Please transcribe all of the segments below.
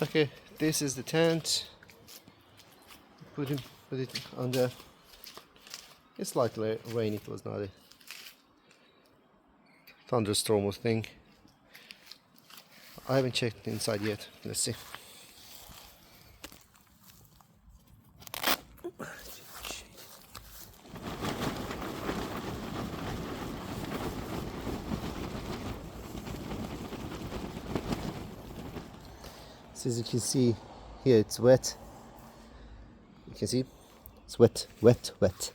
Okay, this is the tent. Put it on the. It's slightly rainy. It was not a thunderstorm or thing. I haven't checked inside yet. Let's see. So as you can see here, it's wet. You can see it's wet, wet, wet.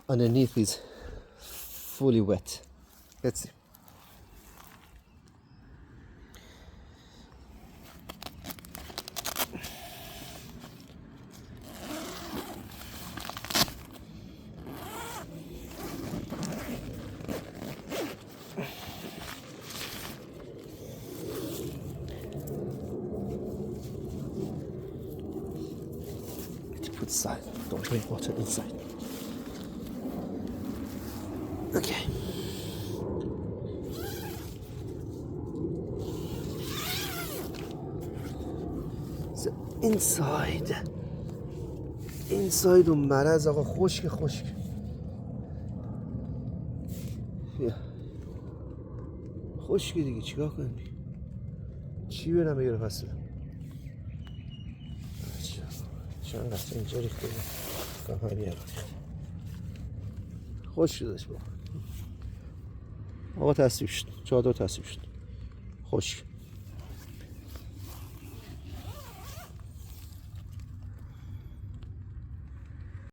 Underneath is fully wet. Let's see. Put aside. Don't drink water inside. Okay. So inside اون مرز آقا خشک خشک دیگه چیکار کنیم؟ چی برم بگیره پس بدم؟ چند لحظه اینجا ریخته بود کام بیارم خوش شدش با آقا تصویب شد چادر تصویب شد خشک